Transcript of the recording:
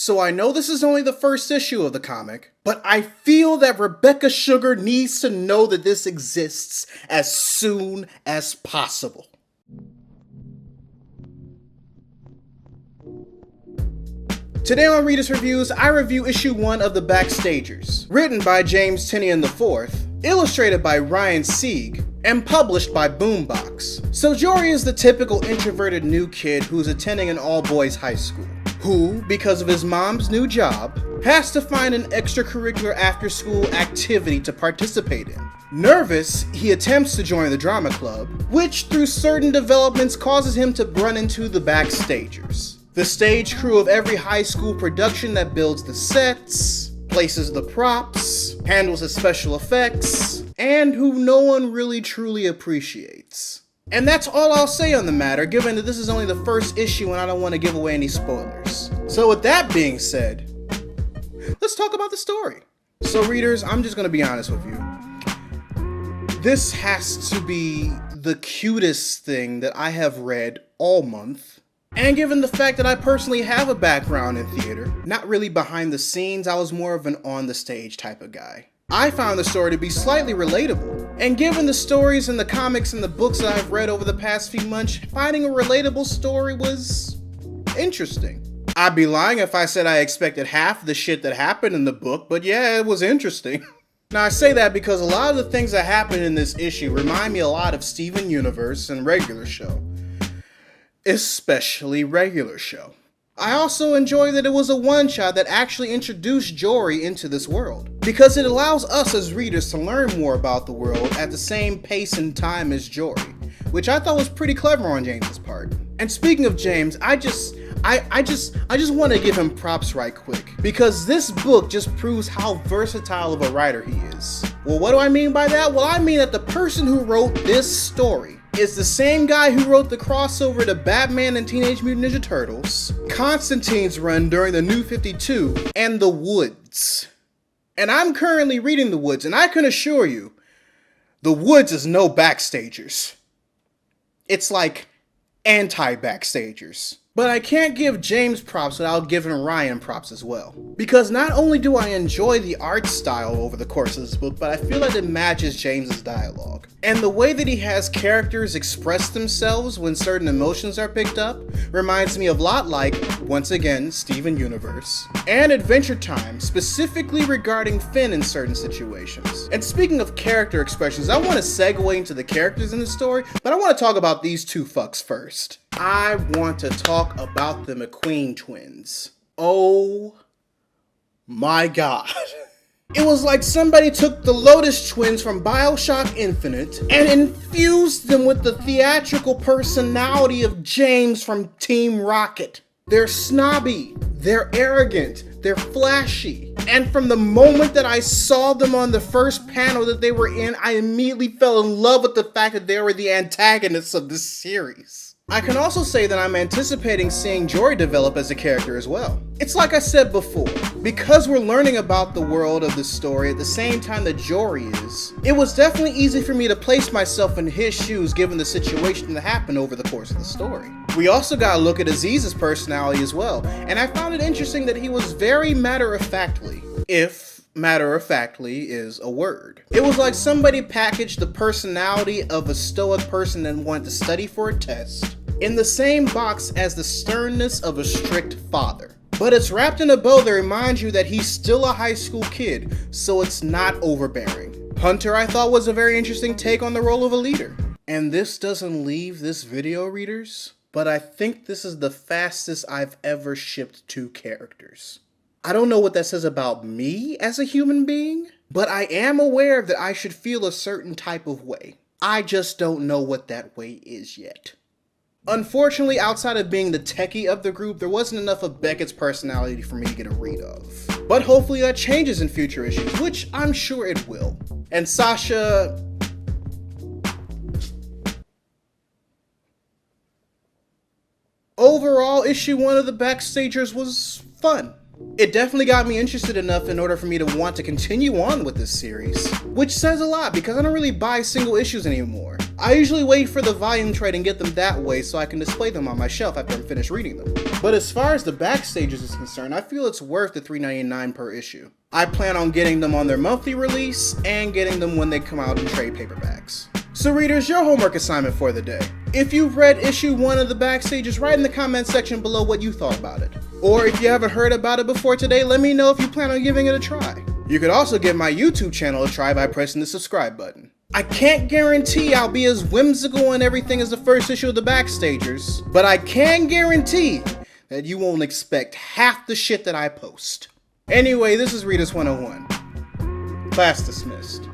So I know this is only the first issue of the comic, but I feel that Rebecca Sugar needs to know that this exists as soon as possible. Today on Readus Reviews, I review issue 1 of the Backstagers, written by James Tynion IV, illustrated by Rian Sygh, and published by Boombox. So Jory is the typical introverted new kid who's attending an all-boys high school, who, because of his mom's new job, has to find an extracurricular after-school activity to participate in. Nervous, he attempts to join the drama club, which through certain developments causes him to run into the Backstagers, the stage crew of every high school production that builds the sets, places the props, handles the special effects, and who no one really truly appreciates. And that's all I'll say on the matter, given that this is only the first issue and I don't want to give away any spoilers. So with that being said, let's talk about the story. So readers, I'm just going to be honest with you. This has to be the cutest thing that I have read all month. And given the fact that I personally have a background in theater, not really behind the scenes, I was more of an on the stage type of guy, I found the story to be slightly relatable. And given the stories and the comics and the books that I've read over the past few months, finding a relatable story was interesting. I'd be lying if I said I expected half the shit that happened in the book, but yeah, it was interesting. Now I say that because a lot of the things that happen in this issue remind me a lot of Steven Universe and Regular Show. Especially Regular Show. I also enjoy that it was a one-shot that actually introduced Jory into this world, because it allows us as readers to learn more about the world at the same pace and time as Jory, which I thought was pretty clever on James's part. And speaking of James, I just want to give him props right quick, because this book just proves how versatile of a writer he is. Well, what do I mean by that? Well, I mean that the person who wrote this story is the same guy who wrote the crossover to Batman and Teenage Mutant Ninja Turtles, Constantine's run during the New 52, and The Woods. And I'm currently reading The Woods, and I can assure you, The Woods is no Backstagers. It's like anti-Backstagers. But I can't give James props without giving Ryan props as well. Because not only do I enjoy the art style over the course of this book, but I feel like it matches James's dialogue. And the way that he has characters express themselves when certain emotions are picked up reminds me of a lot like, once again, Steven Universe, and Adventure Time, specifically regarding Finn in certain situations. And speaking of character expressions, I want to segue into the characters in the story, but I want to talk about these two fucks first. I want to talk about the McQueen twins. Oh my god. It was like somebody took the Lotus twins from BioShock Infinite and infused them with the theatrical personality of James from Team Rocket. They're snobby, they're arrogant, they're flashy. And from the moment that I saw them on the first panel that they were in, I immediately fell in love with the fact that they were the antagonists of this series. I can also say that I'm anticipating seeing Jory develop as a character as well. It's like I said before, because we're learning about the world of the story at the same time that Jory is, it was definitely easy for me to place myself in his shoes given the situation that happened over the course of the story. We also got a look at Aziz's personality as well, and I found it interesting that he was very matter-of-factly, if matter-of-factly is a word. It was like somebody packaged the personality of a stoic person and wanted to study for a test in the same box as the sternness of a strict father. But it's wrapped in a bow that reminds you that he's still a high school kid, so it's not overbearing. Hunter, I thought, was a very interesting take on the role of a leader. And this doesn't leave this video, readers, but I think this is the fastest I've ever shipped 2 characters. I don't know what that says about me as a human being, but I am aware that I should feel a certain type of way. I just don't know what that way is yet. Unfortunately, outside of being the techie of the group, there wasn't enough of Beckett's personality for me to get a read of. But hopefully that changes in future issues, which I'm sure it will. And Sasha... Overall, issue 1 of the Backstagers was fun. It definitely got me interested enough in order for me to want to continue on with this series, which says a lot because I don't really buy single issues anymore. I usually wait for the volume trade and get them that way so I can display them on my shelf after I'm finished reading them. But as far as the Backstagers is concerned, I feel it's worth the $3.99 per issue. I plan on getting them on their monthly release and getting them when they come out in trade paperbacks. So readers, your homework assignment for the day. If you've read issue 1 of the Backstagers, write in the comment section below what you thought about it. Or if you haven't heard about it before today, let me know if you plan on giving it a try. You could also give my YouTube channel a try by pressing the subscribe button. I can't guarantee I'll be as whimsical and everything as the first issue of the Backstagers, but I can guarantee that you won't expect half the shit that I post. Anyway, this is Readus 101. Class dismissed.